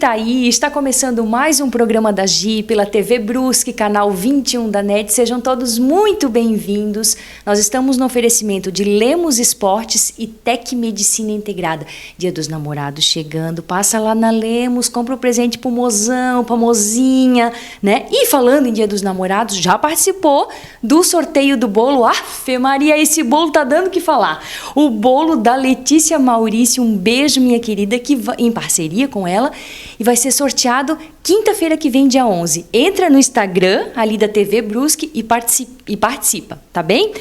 tá aí, está começando mais um programa da Gi pela TV Brusque, canal 21 da NET. Sejam todos muito bem-vindos. Nós estamos no oferecimento de Lemos Esportes e Tec Medicina Integrada. Dia dos Namorados chegando, passa lá na Lemos, compra um presente pro mozão, pra mozinha, né? E falando em Dia dos Namorados, já participou do sorteio do bolo? Afe Maria, esse bolo tá dando o que falar. O bolo da Letícia Maurício, um beijo, minha querida, que em parceria com ela, e vai ser sorteado quinta-feira que vem, dia 11. Entra no Instagram, ali da TV Brusque, e participa, tá bem?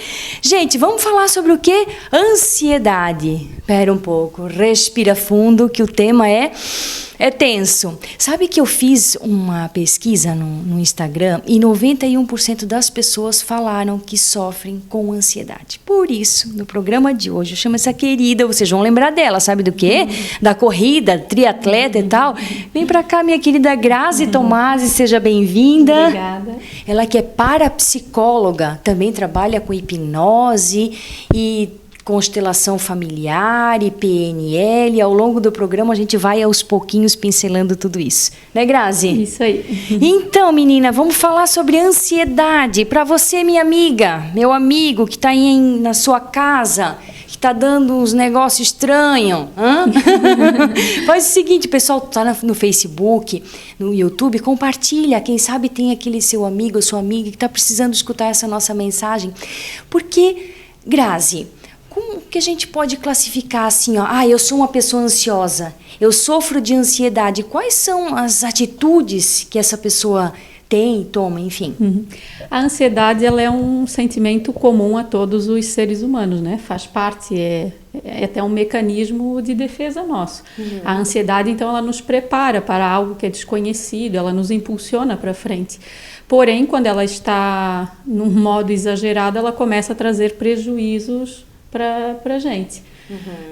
Gente, vamos falar sobre o quê? Ansiedade. Espera um pouco, respira fundo, que o tema é tenso. Sabe que eu fiz uma pesquisa no Instagram e 91% das pessoas falaram que sofrem com ansiedade. Por isso, no programa de hoje, eu chamo essa querida, vocês vão lembrar dela, sabe do quê? Da corrida, triatleta e tal. Vem pra cá, minha querida Grazi Tomasi, seja bem-vinda. Obrigada. Ela que é parapsicóloga, também trabalha com hipnose e constelação familiar e PNL. Ao longo do programa a gente vai aos pouquinhos pincelando tudo isso. Né, Grazi? Isso aí. Então, menina, vamos falar sobre ansiedade. Para você, minha amiga, meu amigo que está aí na sua casa, que está dando uns negócios estranhos. Faz o seguinte, pessoal, tá no Facebook, no YouTube, compartilha. Quem sabe tem aquele seu amigo ou sua amiga que está precisando escutar essa nossa mensagem. Porque, Grazi, como que a gente pode classificar assim, ó? Eu sou uma pessoa ansiosa, eu sofro de ansiedade. Quais são as atitudes que essa pessoa tem, toma, enfim? A ansiedade, ela é um sentimento comum a todos os seres humanos, né? Faz parte, é até um mecanismo de defesa nosso. A ansiedade, então, ela nos prepara para algo que é desconhecido, ela nos impulsiona para frente. Porém, quando ela está num modo exagerado, ela começa a trazer prejuízos para a gente.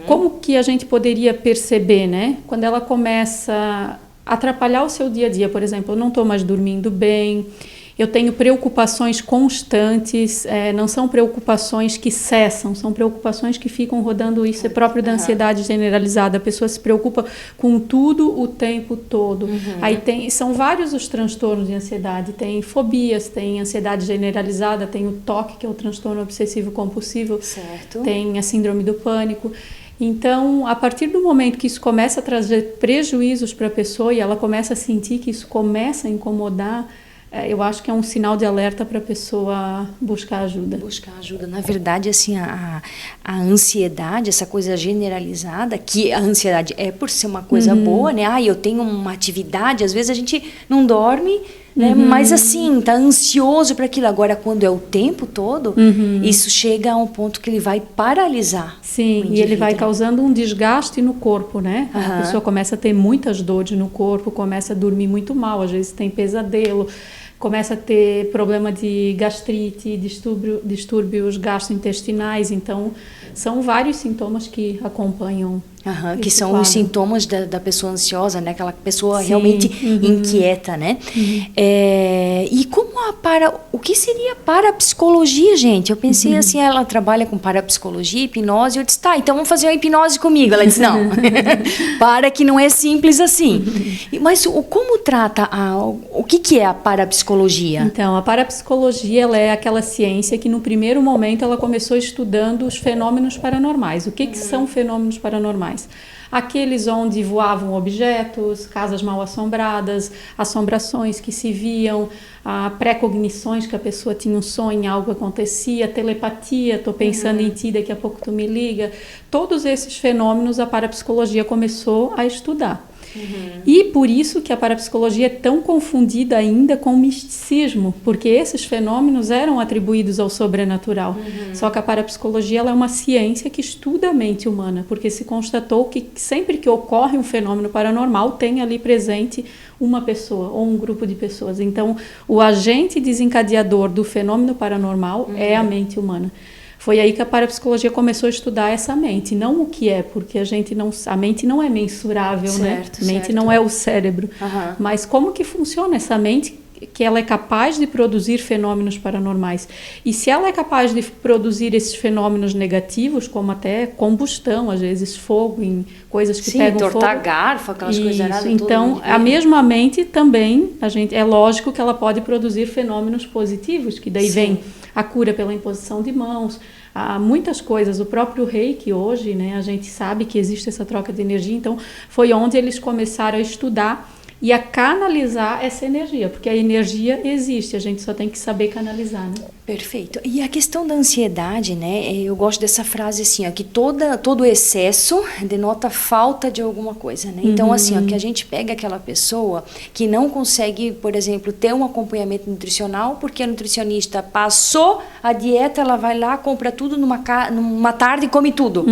Como que a gente poderia perceber, né? Quando ela começa a atrapalhar o seu dia a dia, por exemplo, eu não estou mais dormindo bem, eu tenho preocupações constantes, não são preocupações que cessam, são preocupações que ficam rodando. Isso é próprio da ansiedade generalizada. A pessoa se preocupa com tudo o tempo todo. Aí são vários os transtornos de ansiedade. Tem fobias, tem ansiedade generalizada, tem o TOC, que é o transtorno obsessivo compulsivo, certo. Tem a síndrome do pânico. Então, a partir do momento que isso começa a trazer prejuízos para a pessoa e ela começa a sentir que isso começa a incomodar, eu acho que é um sinal de alerta para a pessoa buscar ajuda. Buscar ajuda. Na verdade, assim, a ansiedade, essa coisa generalizada, que a ansiedade é por ser uma coisa boa, né? Eu tenho uma atividade, às vezes a gente não dorme, né? Mas assim, tá ansioso para aquilo. Agora, quando é o tempo todo, isso chega a um ponto que ele vai paralisar. Sim, e ele vai causando um desgaste no corpo, né? A pessoa começa a ter muitas dores no corpo, começa a dormir muito mal, às vezes tem pesadelo, começa a ter problema de gastrite, distúrbios gastrointestinais. Então, são vários sintomas que acompanham. Que são os sintomas da pessoa ansiosa, né? Aquela pessoa realmente inquieta, né? E como o que seria parapsicologia, gente? Eu pensei assim, ela trabalha com parapsicologia, hipnose, eu disse, tá, então vamos fazer uma hipnose comigo. Ela disse, não, que não é simples assim. Mas como trata, o que é a parapsicologia? Então, a parapsicologia, ela é aquela ciência que no primeiro momento ela começou estudando os fenômenos paranormais. O que são fenômenos paranormais? Aqueles onde voavam objetos, casas mal assombradas, assombrações que se viam, pré-cognições, que a pessoa tinha um sonho, algo acontecia, telepatia, estou pensando em ti, daqui a pouco tu me liga. Todos esses fenômenos a parapsicologia começou a estudar. E por isso que a parapsicologia é tão confundida ainda com o misticismo, porque esses fenômenos eram atribuídos ao sobrenatural. Só que a parapsicologia, ela é uma ciência que estuda a mente humana, porque se constatou que sempre que ocorre um fenômeno paranormal, tem ali presente uma pessoa ou um grupo de pessoas. Então, o agente desencadeador do fenômeno paranormal é a mente humana. Foi aí que a parapsicologia começou a estudar essa mente, não o que é, porque a mente não é mensurável, certo, né? A mente não é o cérebro, mas como que funciona essa mente que ela é capaz de produzir fenômenos paranormais. E se ela é capaz de produzir esses fenômenos negativos, como até combustão, às vezes fogo, em coisas que pegam fogo. Sim, tortar garfo, aquelas coisas erradas. Então, a mesma mente também, é lógico que ela pode produzir fenômenos positivos, que daí vem a cura pela imposição de mãos, há muitas coisas. O próprio Reiki hoje, né, a gente sabe que existe essa troca de energia, então foi onde eles começaram a estudar e a canalizar essa energia, porque a energia existe, a gente só tem que saber canalizar, né? Perfeito. E a questão da ansiedade, né? Eu gosto dessa frase assim, ó, que todo excesso denota falta de alguma coisa, né? Então, assim, ó, que a gente pega aquela pessoa que não consegue, por exemplo, ter um acompanhamento nutricional, porque a nutricionista passou a dieta, ela vai lá, compra tudo numa tarde e come tudo.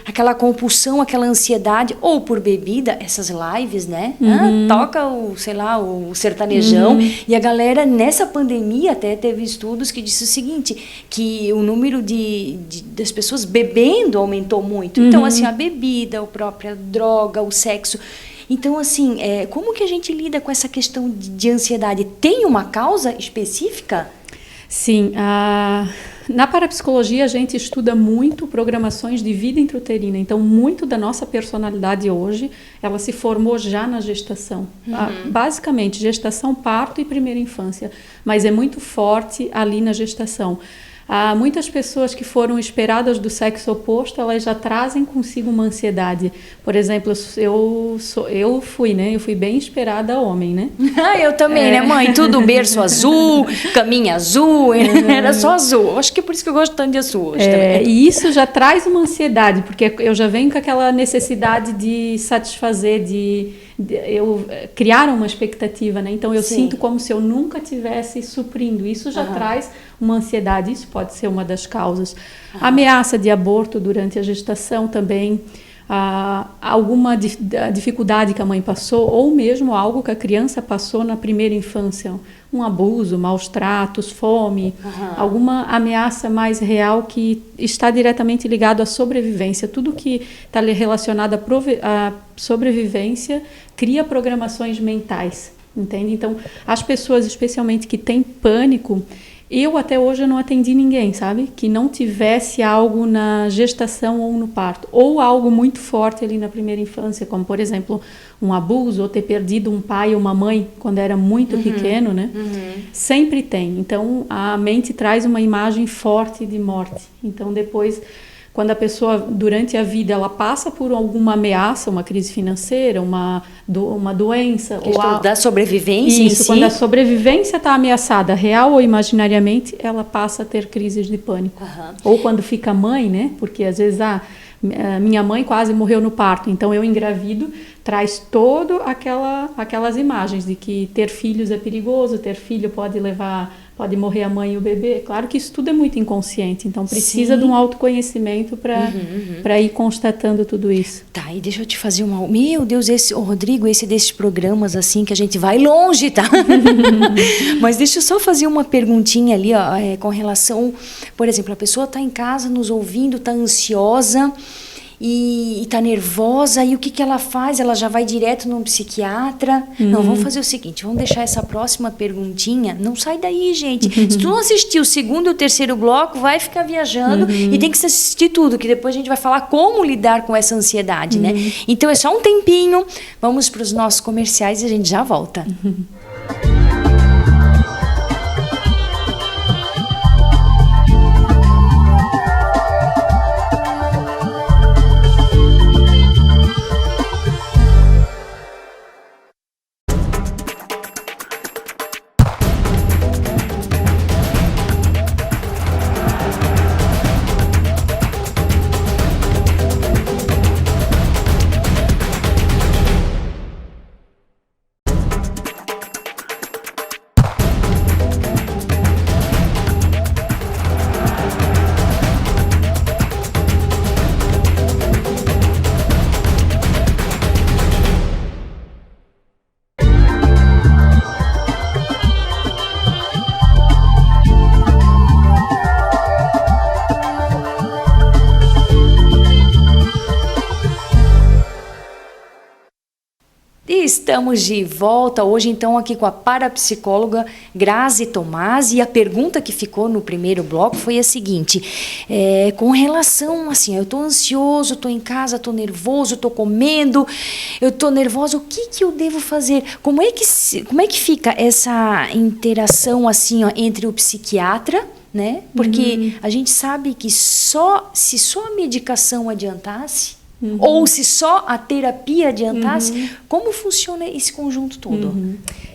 Aquela compulsão, aquela ansiedade, ou por bebida, essas lives, né? Toca o sertanejão, e a galera, nessa pandemia, até teve estudos que disse o seguinte, que o número das pessoas bebendo aumentou muito. Então, assim, a bebida, a própria droga, o sexo. Então, assim, como que a gente lida com essa questão de ansiedade? Tem uma causa específica? Sim, na parapsicologia a gente estuda muito programações de vida intrauterina, então muito da nossa personalidade hoje, ela se formou já na gestação. Basicamente, gestação, parto e primeira infância, mas é muito forte ali na gestação. Há muitas pessoas que foram esperadas do sexo oposto, elas já trazem consigo uma ansiedade. Por exemplo, eu fui bem esperada homem, né? Eu também, né, mãe? Tudo berço azul, caminha azul, era só azul. Acho que é por isso que eu gosto tanto de azul hoje também. E isso já traz uma ansiedade, porque eu já venho com aquela necessidade de satisfazer, eu criar uma expectativa, né? Então eu sinto como se eu nunca tivesse suprindo. Isso já traz uma ansiedade, isso pode ser uma das causas. Ameaça de aborto durante a gestação também, alguma dificuldade que a mãe passou, ou mesmo algo que a criança passou na primeira infância, um abuso, maus tratos, fome, alguma ameaça mais real que está diretamente ligado à sobrevivência. Tudo que está relacionado à sobrevivência cria programações mentais, entende? Então, as pessoas, especialmente que têm pânico, eu até hoje não atendi ninguém, sabe? Que não tivesse algo na gestação ou no parto, ou algo muito forte ali na primeira infância, como, por exemplo, um abuso, ou ter perdido um pai ou uma mãe quando era muito pequeno, né? Sempre tem. Então, a mente traz uma imagem forte de morte. Então, depois, quando a pessoa, durante a vida, ela passa por alguma ameaça, uma crise financeira, uma doença... Questão da sobrevivência em si. Quando a sobrevivência está ameaçada, real ou imaginariamente, ela passa a ter crises de pânico. Ou quando fica mãe, né? Porque às vezes, minha mãe quase morreu no parto, então eu engravido, traz todo aquelas imagens de que ter filhos é perigoso, ter filho pode morrer a mãe e o bebê. Claro que isso tudo é muito inconsciente, então precisa de um autoconhecimento para ir constatando tudo isso. Tá, e deixa eu te fazer uma... Meu Deus, Rodrigo, esse desses programas assim que a gente vai longe, tá? Mas deixa eu só fazer uma perguntinha ali, ó, com relação... Por exemplo, a pessoa está em casa nos ouvindo, está ansiosa... E tá nervosa, e o que ela faz? Ela já vai direto num psiquiatra? Não, vamos fazer o seguinte, vamos deixar essa próxima perguntinha, não sai daí, gente. Se tu não assistir o segundo e o terceiro bloco, vai ficar viajando e tem que assistir tudo, que depois a gente vai falar como lidar com essa ansiedade, né? Então é só um tempinho, vamos para os nossos comerciais e a gente já volta. Estamos de volta hoje, então, aqui com a parapsicóloga Grazi Tomás, e a pergunta que ficou no primeiro bloco foi a seguinte, com relação, assim, eu estou ansioso, estou em casa, estou nervoso, estou comendo, eu estou nervosa, o que eu devo fazer? Como é que fica essa interação, assim, ó, entre o psiquiatra, né? Porque a gente sabe que se só a medicação adiantasse, ou se só a terapia adiantasse, como funciona esse conjunto todo?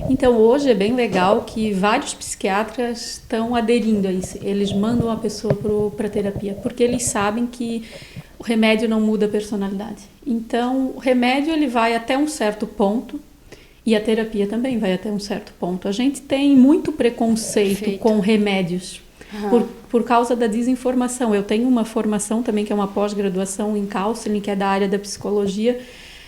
Então, hoje é bem legal que vários psiquiatras estão aderindo a isso. Eles mandam a pessoa para terapia, porque eles sabem que o remédio não muda a personalidade. Então, o remédio ele vai até um certo ponto e a terapia também vai até um certo ponto. A gente tem muito preconceito com remédios. Por causa da desinformação. Eu tenho uma formação também, que é uma pós-graduação em counseling, que é da área da psicologia,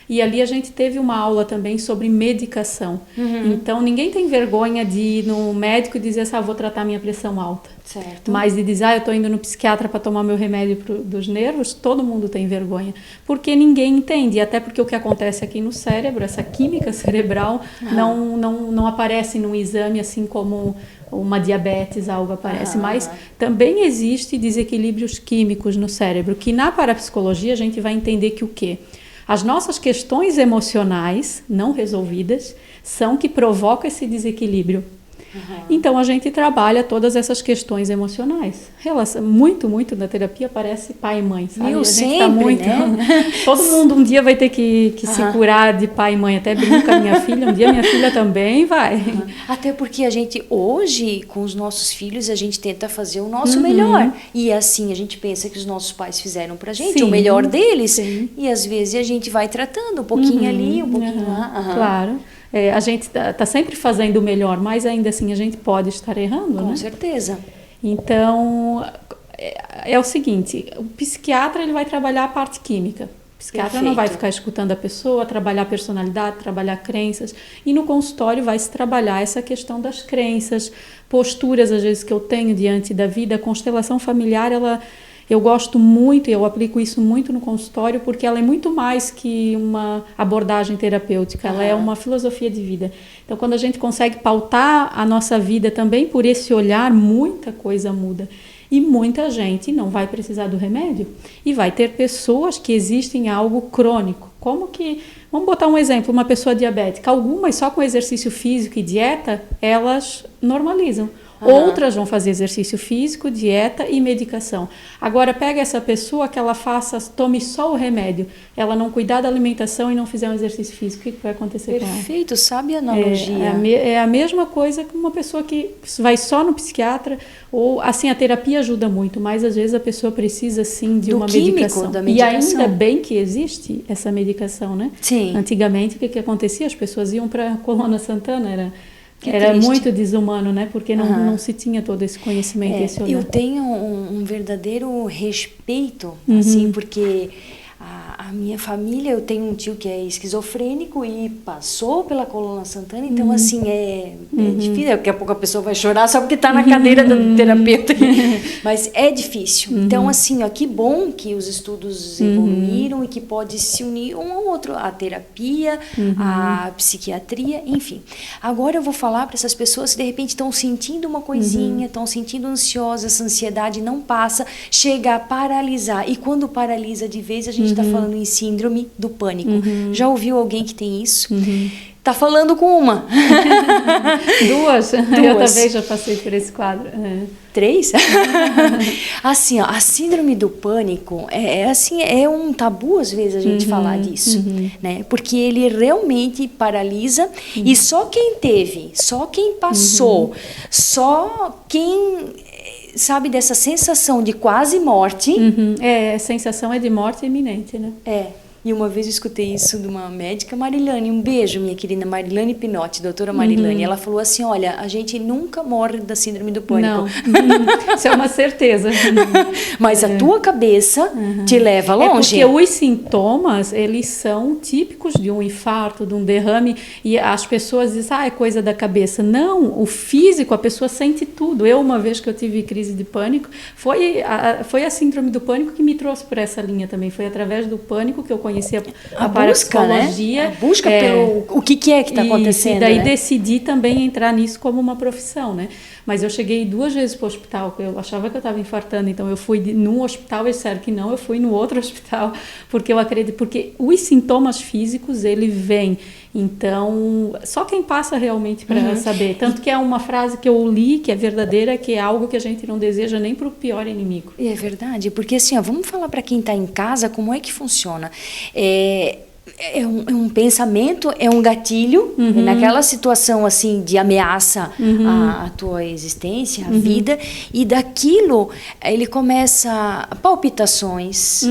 e ali a gente teve uma aula também sobre medicação. Então, ninguém tem vergonha de ir no médico e dizer assim, vou tratar minha pressão alta. Certo. Mas de dizer, eu estou indo no psiquiatra para tomar meu remédio dos nervos, todo mundo tem vergonha. Porque ninguém entende, até porque o que acontece aqui no cérebro, essa química cerebral, não aparece num exame assim como uma diabetes, algo aparece, mas também existe desequilíbrios químicos no cérebro, que na parapsicologia a gente vai entender que o quê? As nossas questões emocionais não resolvidas são que provocam esse desequilíbrio. Então, a gente trabalha todas essas questões emocionais. Muito da terapia parece pai e mãe, sabe? Eu a gente sempre, tá muito... né? Todo mundo um dia vai ter que se curar de pai e mãe. Até brinco com a minha filha, um dia minha filha também vai. Até porque a gente, hoje, com os nossos filhos, a gente tenta fazer o nosso melhor. E assim, a gente pensa que os nossos pais fizeram pra gente o melhor deles. Sim. E às vezes a gente vai tratando um pouquinho ali, um pouquinho lá. Claro. A gente tá sempre fazendo o melhor, mas ainda assim a gente pode estar errando, né? Com certeza. Então, é o seguinte, o psiquiatra ele vai trabalhar a parte química. O psiquiatra não vai ficar escutando a pessoa, trabalhar a personalidade, trabalhar crenças. E no consultório vai se trabalhar essa questão das crenças, posturas, às vezes, que eu tenho diante da vida. A constelação familiar, eu gosto muito, eu aplico isso muito no consultório, porque ela é muito mais que uma abordagem terapêutica, ela é uma filosofia de vida. Então, quando a gente consegue pautar a nossa vida também por esse olhar, muita coisa muda. E muita gente não vai precisar do remédio. E vai ter pessoas que existem algo crônico. Como que, vamos botar um exemplo, uma pessoa diabética. Algumas só com exercício físico e dieta, elas normalizam. Outras vão fazer exercício físico, dieta e medicação. Agora, pega essa pessoa que ela tome só o remédio, ela não cuidar da alimentação e não fizer um exercício físico, o que vai acontecer com ela? Perfeito, sabe a analogia? É a mesma coisa que uma pessoa que vai só no psiquiatra, ou assim, a terapia ajuda muito, mas às vezes a pessoa precisa sim de uma medicação. Da medicação. E ainda bem que existe essa medicação, né? Sim. Antigamente, o que acontecia? As pessoas iam para a Colônia Santana, era muito desumano, né? Porque não se tinha todo esse conhecimento, esse olhar. Eu tenho um verdadeiro respeito, assim, porque a minha família, eu tenho um tio que é esquizofrênico e passou pela Colônia Santana, então assim, é difícil, daqui a pouco a pessoa vai chorar só porque está na cadeira do terapeuta, mas é difícil. Então assim, que bom que os estudos evoluíram e que pode se unir um ao outro, a terapia, a psiquiatria, enfim. Agora eu vou falar para essas pessoas que de repente estão sentindo uma coisinha, estão sentindo ansiosa, essa ansiedade não passa, chega a paralisar, e quando paralisa de vez, a gente está falando em síndrome do pânico. Já ouviu alguém que tem isso? Tá falando com uma. Duas. Eu também já passei por esse quadro. 3? Assim, a síndrome do pânico é um tabu às vezes a gente falar disso, né? Porque ele realmente paralisa e só quem teve, só quem passou, só quem sabe dessa sensação de quase morte. A sensação é de morte iminente, né? E uma vez eu escutei isso de uma médica, Marilane, um beijo, minha querida Marilane Pinotti, doutora Marilane. Ela falou assim, olha, a gente nunca morre da síndrome do pânico. Não, isso é uma certeza. Mas a tua cabeça te leva longe. Porque os sintomas, eles são típicos de um infarto, de um derrame, e as pessoas dizem, é coisa da cabeça. Não, o físico, a pessoa sente tudo. Uma vez que eu tive crise de pânico, foi a síndrome do pânico que me trouxe por essa linha também. Foi através do pânico que eu conheci conhecer a busca, parapsicologia. Né? A busca pelo o que é que está acontecendo. E daí né? decidi também entrar nisso como uma profissão, né? Mas eu cheguei 2 vezes para o hospital, eu achava que eu estava infartando, então eu fui num hospital, eles disseram que não, eu fui no outro hospital, porque eu acredito, porque os sintomas físicos, ele vem, então, só quem passa realmente para saber, tanto que é uma frase que eu li, que é verdadeira, que é algo que a gente não deseja nem para o pior inimigo. É verdade, porque assim, ó, vamos falar para quem está em casa como é que funciona. É um pensamento, é um gatilho, naquela situação assim de ameaça à tua existência, à vida, e daquilo ele começa palpitações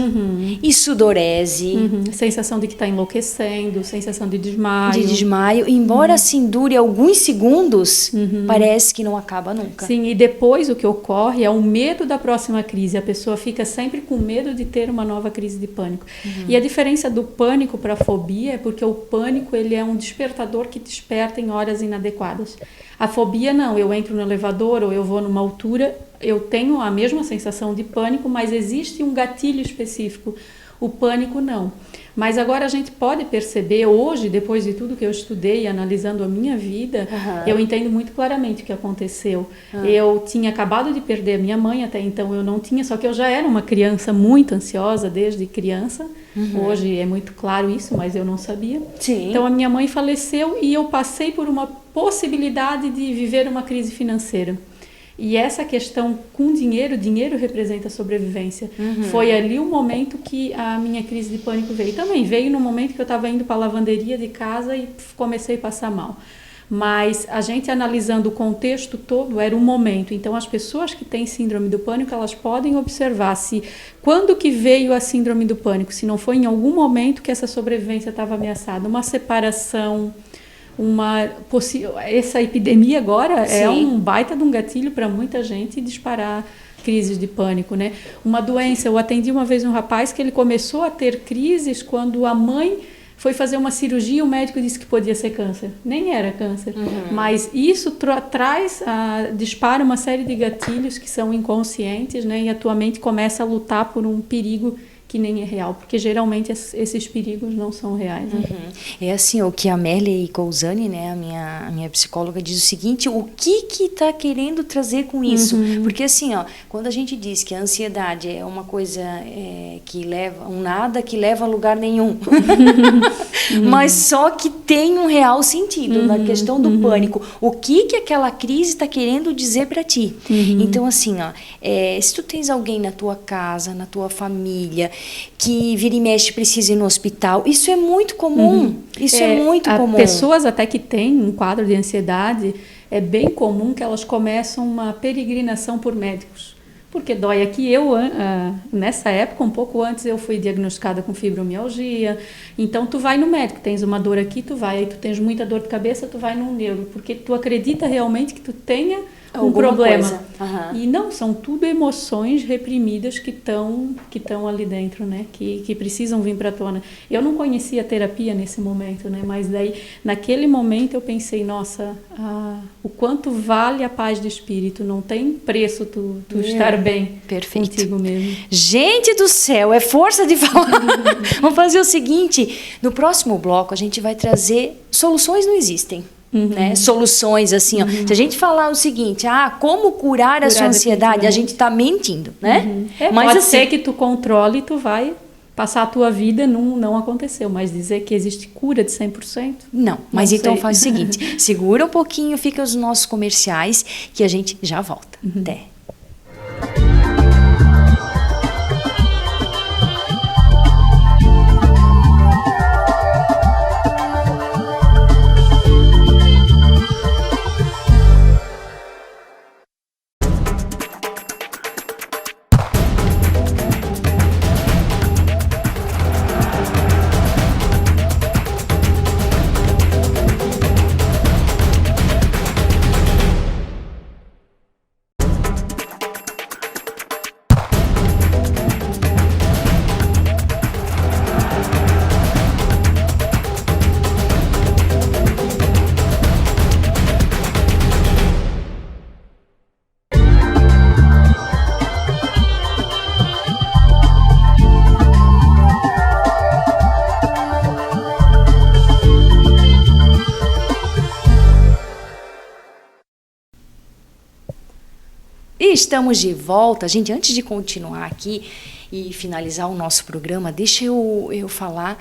e sudorese. Sensação de que está enlouquecendo, sensação de desmaio. De desmaio, embora assim dure alguns segundos, parece que não acaba nunca. Sim, e depois o que ocorre é o medo da próxima crise, a pessoa fica sempre com medo de ter uma nova crise de pânico. E a diferença do pânico para a fobia é porque o pânico ele é um despertador que desperta em horas inadequadas. A fobia não, eu entro no elevador ou eu vou numa altura, eu tenho a mesma sensação de pânico, mas existe um gatilho específico. O pânico não. Mas agora a gente pode perceber hoje, depois de tudo que eu estudei, analisando a minha vida, eu entendo muito claramente o que aconteceu. Eu tinha acabado de perder a minha mãe, até então eu não tinha, só que eu já era uma criança muito ansiosa desde criança. Hoje é muito claro isso, mas eu não sabia. Sim. Então a minha mãe faleceu e eu passei por uma possibilidade de viver uma crise financeira. E essa questão com dinheiro representa sobrevivência. Foi ali o momento que a minha crise de pânico veio. Também veio no momento que eu estava indo para a lavanderia de casa e comecei a passar mal. Mas a gente analisando o contexto todo, era um momento. Então as pessoas que têm síndrome do pânico, elas podem observar se quando que veio a síndrome do pânico, se não foi em algum momento que essa sobrevivência estava ameaçada, uma separação, essa epidemia agora é um baita de um gatilho para muita gente disparar crises de pânico, né? Uma doença, eu atendi uma vez um rapaz que ele começou a ter crises quando a mãe foi fazer uma cirurgia e o médico disse que podia ser câncer. Nem era câncer, mas isso dispara uma série de gatilhos que são inconscientes, né? E a tua mente começa a lutar por um perigo que nem é real, porque geralmente esses perigos não são reais. Né? É assim, o que a Merle Cousani, né, a minha psicóloga, diz o seguinte, o que está querendo trazer com isso? Porque assim, ó, quando a gente diz que a ansiedade é uma coisa que leva um nada, que leva a lugar nenhum, mas só que tem um real sentido na questão do pânico. O que aquela crise está querendo dizer para ti? Então assim, ó, se tu tens alguém na tua casa, na tua família, que vira e mexe precisa ir no hospital, isso é muito comum. Isso é muito comum. Pessoas até que têm um quadro de ansiedade, é bem comum que elas começam uma peregrinação por médicos. Porque dói aqui. Nessa época, um pouco antes, eu fui diagnosticada com fibromialgia. Então, tu vai no médico, tens uma dor aqui, tu vai. Aí tu tens muita dor de cabeça, tu vai num neuro. Porque tu acredita realmente que tu tenha um problema. E não, são tudo emoções reprimidas que estão ali dentro, né? Que precisam vir para a tona. Eu não conhecia a terapia nesse momento, né? Mas daí, naquele momento, eu pensei, nossa, o quanto vale a paz de espírito. Não tem preço tu estar bem contigo mesmo. Gente do céu, é força de falar. Vamos fazer o seguinte, no próximo bloco a gente vai trazer soluções não existem. Né? Soluções assim, ó. Se a gente falar o seguinte, como curar a sua ansiedade, a gente está mentindo, né? Mas pode ser que tu controle e tu vai passar a tua vida, não aconteceu, mas dizer que existe cura de 100%? Não, mas então faz o seguinte, segura um pouquinho, fica os nossos comerciais, que a gente já volta. Até. estamos de volta. Gente, antes de continuar aqui e finalizar o nosso programa, deixa eu falar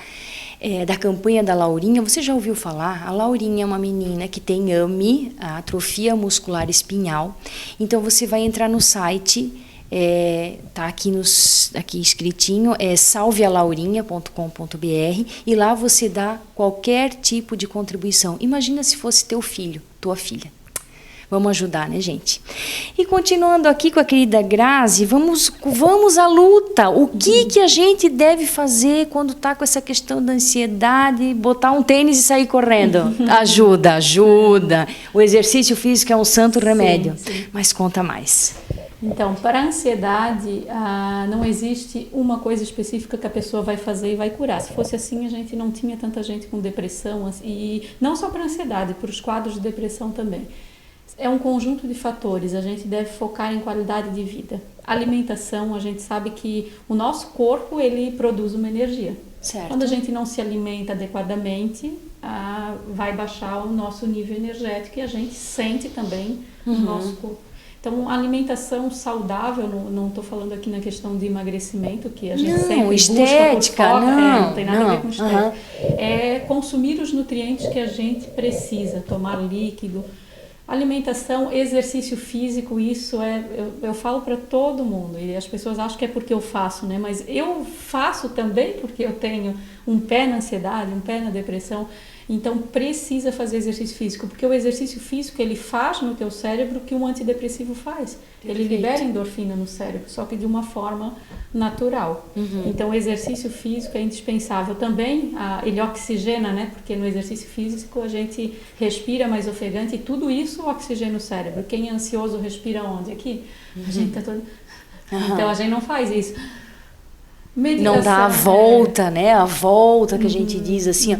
da campanha da Laurinha. Você já ouviu falar? A Laurinha é uma menina que tem AMI, a atrofia muscular espinhal. Então, você vai entrar no site, tá aqui escritinho, salvealaurinha.com.br, e lá você dá qualquer tipo de contribuição. Imagina se fosse teu filho, tua filha. Vamos ajudar, né, gente? E continuando aqui com a querida Grazi, vamos à luta. O que a gente deve fazer quando está com essa questão da ansiedade? Botar um tênis e sair correndo? Ajuda. O exercício físico é um santo remédio. Sim. Mas conta mais. Então, para a ansiedade, não existe uma coisa específica que a pessoa vai fazer e vai curar. Se fosse assim, a gente não tinha tanta gente com depressão, e não só para a ansiedade, para os quadros de depressão também. É um conjunto de fatores, a gente deve focar em qualidade de vida. Alimentação, a gente sabe que o nosso corpo, ele produz uma energia. Certo. Quando a gente não se alimenta adequadamente, vai baixar o nosso nível energético e a gente sente também no nosso corpo. Então, alimentação saudável, não estou falando aqui na questão de emagrecimento, que a gente sempre estética, busca por fora, não tem nada a ver com estética. Uhum. É consumir os nutrientes que a gente precisa, tomar líquido. Alimentação, exercício físico, isso eu falo para todo mundo, e as pessoas acham que é porque eu faço, né? Mas eu faço também porque eu tenho um pé na ansiedade, um pé na depressão. Então precisa fazer exercício físico, porque o exercício físico ele faz no teu cérebro o que um antidepressivo faz. Perfeito. Ele libera endorfina no cérebro, só que de uma forma natural. Então o exercício físico é indispensável. Também ele oxigena, né? Porque no exercício físico a gente respira mais ofegante e tudo isso oxigena o cérebro. Quem é ansioso respira onde? Aqui? A gente tá todo... Então a gente não faz isso. Meditação, não dá a volta, né? A volta que a gente diz assim,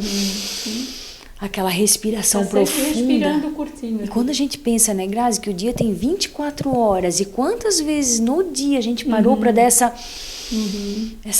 aquela respiração profunda. Respirando curtinho. E quando a gente pensa, né, Grazi, que o dia tem 24 horas e quantas vezes no dia a gente parou para dar essa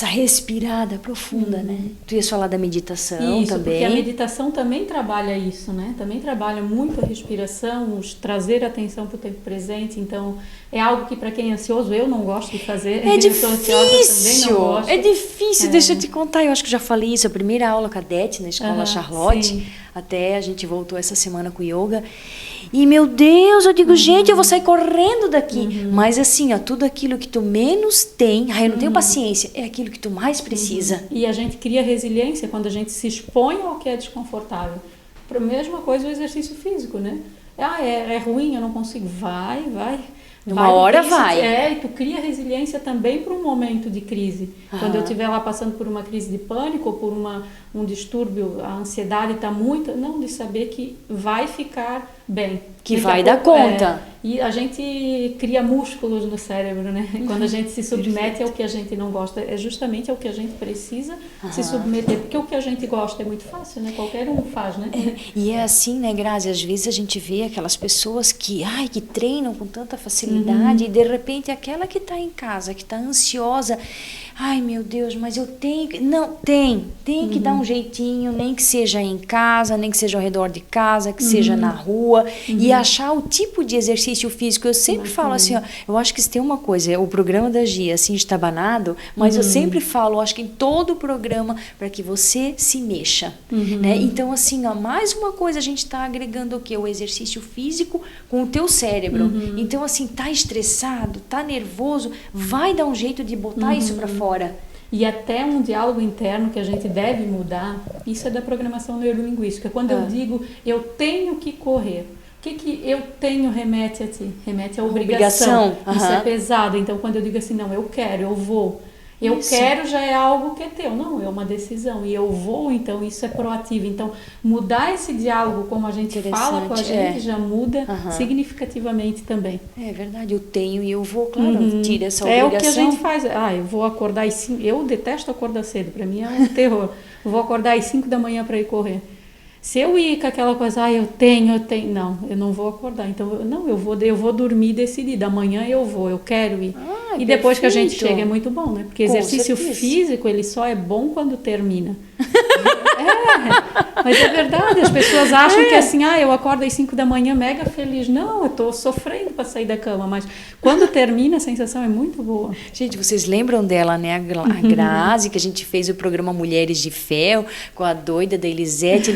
respirada profunda, né? Tu ias falar da meditação isso, também. Porque a meditação também trabalha isso, né? Também trabalha muito a respiração, trazer atenção para o tempo presente. Então, é algo que para quem é ansioso, eu não gosto de fazer. É difícil, também não gosto. É difícil. Deixa eu te contar, eu acho que já falei isso, a primeira aula cadete na Escola Charlotte, sim. Até a gente voltou essa semana com yoga. E, meu Deus, eu digo, gente, eu vou sair correndo daqui. Mas assim, ó, tudo aquilo que tu menos tem, eu não tenho paciência, é aquilo que tu mais precisa. E a gente cria resiliência quando a gente se expõe ao que é desconfortável. A mesma coisa o exercício físico, né? É ruim, eu não consigo. Vai. Uma hora vai. E tu cria resiliência também para um momento de crise. Quando eu estiver lá passando por uma crise de pânico ou por um distúrbio, a ansiedade está muito... Não, de saber que vai ficar bem. Que vai dar conta. E a gente cria músculos no cérebro, né? Quando a gente se submete ao que a gente não gosta, é justamente ao que a gente precisa se submeter. Porque o que a gente gosta é muito fácil, né? Qualquer um faz, né? E é assim, né, Grazi? Às vezes a gente vê aquelas pessoas que treinam com tanta facilidade e de repente aquela que está em casa, que está ansiosa, ai meu Deus, mas eu tenho que... Não, tem que dar um jeitinho, nem que seja em casa, nem que seja ao redor de casa, que seja na rua, e achar o tipo de exercício físico. Eu sempre falo assim, ó, eu acho que se tem uma coisa, o programa da Gia, assim, estabanado, mas eu sempre falo, acho que em todo o programa, para que você se mexa, né? Então, assim, ó, mais uma coisa, a gente está agregando o quê? O exercício físico com o teu cérebro. Então, assim, tá estressado, tá nervoso, vai dar um jeito de botar isso para fora. E até um diálogo interno que a gente deve mudar, isso é da programação neurolinguística. Quando eu digo, eu tenho que correr, o que eu tenho remete a ti? Remete à obrigação. Isso é pesado. Então, quando eu digo assim, não, eu quero, eu vou. Eu quero já é algo que é teu. Não, é uma decisão. E eu vou, então, isso é proativo. Então, mudar esse diálogo, como a gente fala com a gente, já muda significativamente também. É verdade, eu tenho e eu vou, claro, tira essa obrigação. É o que a gente faz. Eu vou acordar às 5. Eu detesto acordar cedo, para mim é um terror. Eu vou acordar às 5 da manhã para ir correr. Se eu ir com aquela coisa, eu tenho, não, eu não vou acordar. Então, eu vou dormir decidida. Amanhã eu vou, eu quero ir. E depois que a gente chega é muito bom, né? Porque exercício físico, ele só é bom quando termina. Mas é verdade, as pessoas acham que assim, eu acordo às 5 da manhã mega feliz. Não, eu estou sofrendo para sair da cama, mas quando termina a sensação é muito boa. Gente, vocês lembram dela, né? A Grazi, que a gente fez o programa Mulheres de Ferro, com a doida da Elisete.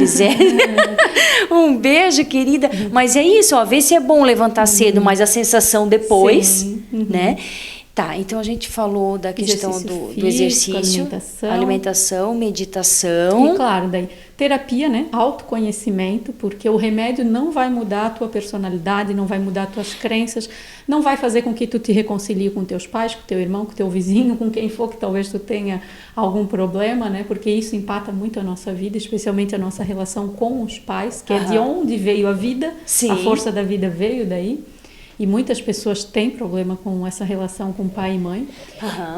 Um beijo, querida. Mas é isso, ó, vê se é bom levantar cedo, mas a sensação depois, né? Tá, então a gente falou da questão do exercício, alimentação, meditação. E claro, daí terapia, né? Autoconhecimento, porque o remédio não vai mudar a tua personalidade, não vai mudar as tuas crenças, não vai fazer com que tu te reconcilie com teus pais, com teu irmão, com teu vizinho, com quem for que talvez tu tenha algum problema, né? Porque isso impacta muito a nossa vida, especialmente a nossa relação com os pais, que é de onde veio a vida, a força da vida veio daí. E muitas pessoas têm problema com essa relação com pai e mãe.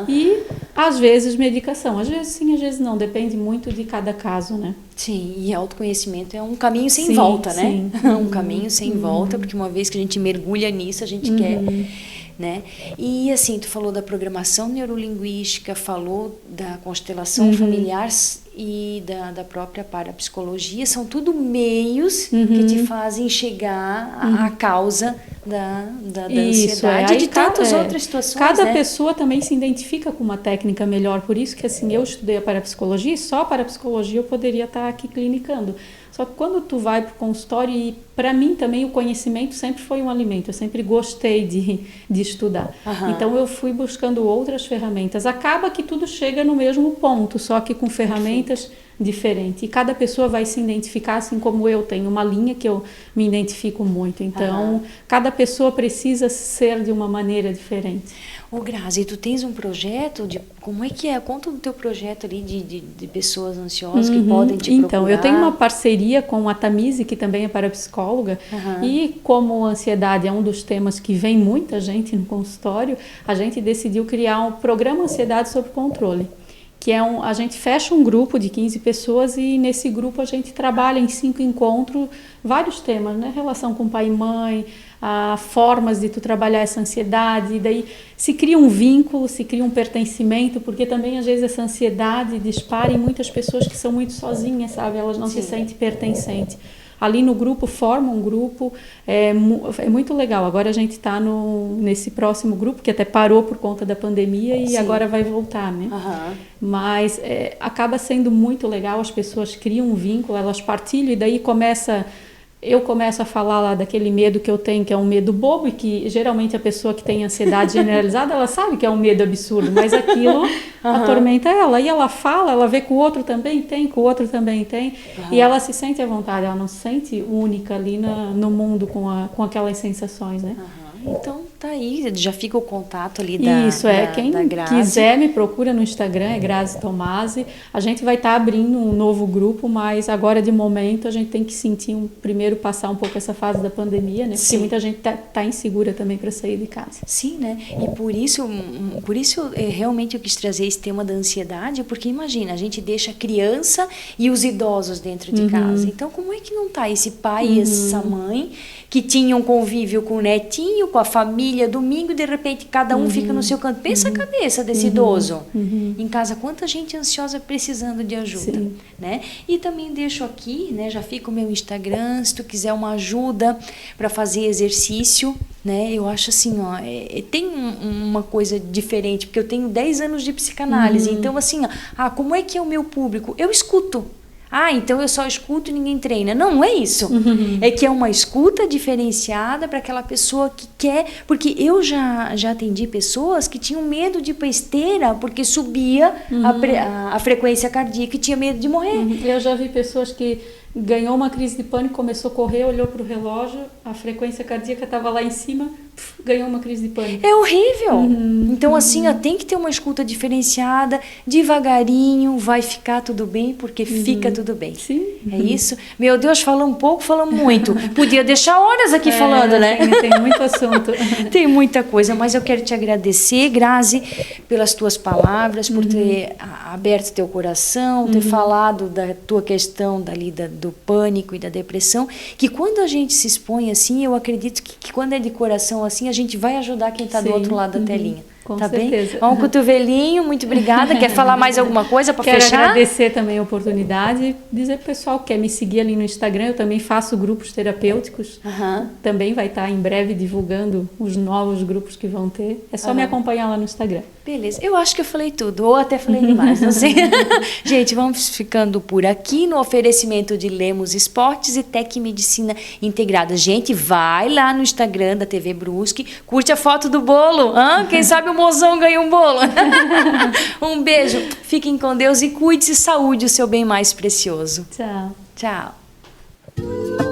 E, às vezes, medicação. Às vezes sim, às vezes não. Depende muito de cada caso, né? Sim, e autoconhecimento é um caminho sem volta, né? Um caminho sem volta, porque uma vez que a gente mergulha nisso, a gente quer... Né? E assim, tu falou da programação neurolinguística, falou da constelação familiar e da própria parapsicologia, são tudo meios que te fazem chegar à causa da ansiedade e de tantas outras situações. Cada pessoa também se identifica com uma técnica melhor, por isso que assim, eu estudei a parapsicologia e só a parapsicologia eu poderia estar aqui clinicando. Só que quando tu vai para o consultório, e para mim também o conhecimento sempre foi um alimento, eu sempre gostei de estudar. Então eu fui buscando outras ferramentas. Acaba que tudo chega no mesmo ponto, só que com ferramentas diferentes. E cada pessoa vai se identificar, assim como eu tenho uma linha que eu me identifico muito. Então, cada pessoa precisa ser de uma maneira diferente. Ô Grazi, tu tens um projeto como é que é? Conta do teu projeto ali de pessoas ansiosas que podem te procurar. Então, eu tenho uma parceria com a Tamise, que também é parapsicóloga, e como a ansiedade é um dos temas que vem muita gente no consultório, a gente decidiu criar um programa Ansiedade sob Controle, que é a gente fecha um grupo de 15 pessoas e nesse grupo a gente trabalha em 5 encontros vários temas, né? Relação com pai e mãe, formas de tu trabalhar essa ansiedade, e daí se cria um vínculo, se cria um pertencimento, porque também às vezes essa ansiedade dispara em muitas pessoas que são muito sozinhas, sabe? Elas não se sentem pertencentes. Ali no grupo, forma um grupo, é muito legal. Agora a gente está nesse próximo grupo, que até parou por conta da pandemia e agora vai voltar, né? Mas acaba sendo muito legal, as pessoas criam um vínculo, elas partilham e daí eu começo a falar lá daquele medo que eu tenho, que é um medo bobo, e que geralmente a pessoa que tem ansiedade generalizada, ela sabe que é um medo absurdo, mas aquilo atormenta ela. E ela fala, ela vê que o outro também tem, que o outro também tem, e ela se sente à vontade, ela não se sente única ali no mundo com aquelas sensações, né? Então tá aí, já fica o contato ali da quem Grazi. Quiser me procura no Instagram, é Grazi Tomasi. A gente vai estar abrindo um novo grupo, mas agora de momento a gente tem que primeiro passar um pouco essa fase da pandemia, né? Porque muita gente tá insegura também para sair de casa. Sim, né? E por isso realmente eu quis trazer esse tema da ansiedade, porque imagina, a gente deixa a criança e os idosos dentro de casa. Então como é que não tá esse pai e essa mãe que tinham um convívio com o netinho, com a família, domingo, e de repente cada um fica no seu canto. Pensa a cabeça desse idoso. Em casa, quanta gente ansiosa precisando de ajuda. Né? E também deixo aqui, né, já fica o meu Instagram, se tu quiser uma ajuda para fazer exercício, né? Eu acho assim, ó, tem uma coisa diferente, porque eu tenho 10 anos de psicanálise, então assim, como é que é o meu público? Eu escuto. Então eu só escuto e ninguém treina. Não é isso. É que é uma escuta diferenciada para aquela pessoa que quer... Porque eu já atendi pessoas que tinham medo de ir para esteira porque subia a frequência cardíaca e tinha medo de morrer. Eu já vi pessoas que ganhou uma crise de pânico, começou a correr, olhou para o relógio, a frequência cardíaca estava lá em cima, ganhou uma crise de pânico. É horrível. Então, assim, tem que ter uma escuta diferenciada, devagarinho, vai ficar tudo bem, porque fica tudo bem. Sim. É isso? Meu Deus, falamos pouco, falamos muito. Podia deixar horas aqui falando, né? Tem muito assunto. Tem muita coisa, mas eu quero te agradecer, Grazi, pelas tuas palavras, por ter aberto teu coração, ter falado da tua questão do pânico e da depressão, que quando a gente se expõe assim, eu acredito que quando é de coração assim, a gente vai ajudar quem está do outro lado da telinha. Com Tá certeza. bem? Um cotovelinho, muito obrigada. Quer falar mais alguma coisa para fechar? Quero agradecer também a oportunidade e dizer pro pessoal que quer me seguir ali no Instagram, eu também faço grupos terapêuticos. Também vai estar em breve divulgando os novos grupos que vão ter. É só me acompanhar lá no Instagram. Beleza, eu acho que eu falei tudo, ou até falei demais, não sei. Gente, vamos ficando por aqui no oferecimento de Lemos Esportes e Tec Medicina Integrada. Gente, vai lá no Instagram da TV Brusque, curte a foto do bolo. Quem sabe o mozão ganha um bolo. Um beijo, fiquem com Deus e cuide-se, saúde, o seu bem mais precioso. Tchau. Tchau.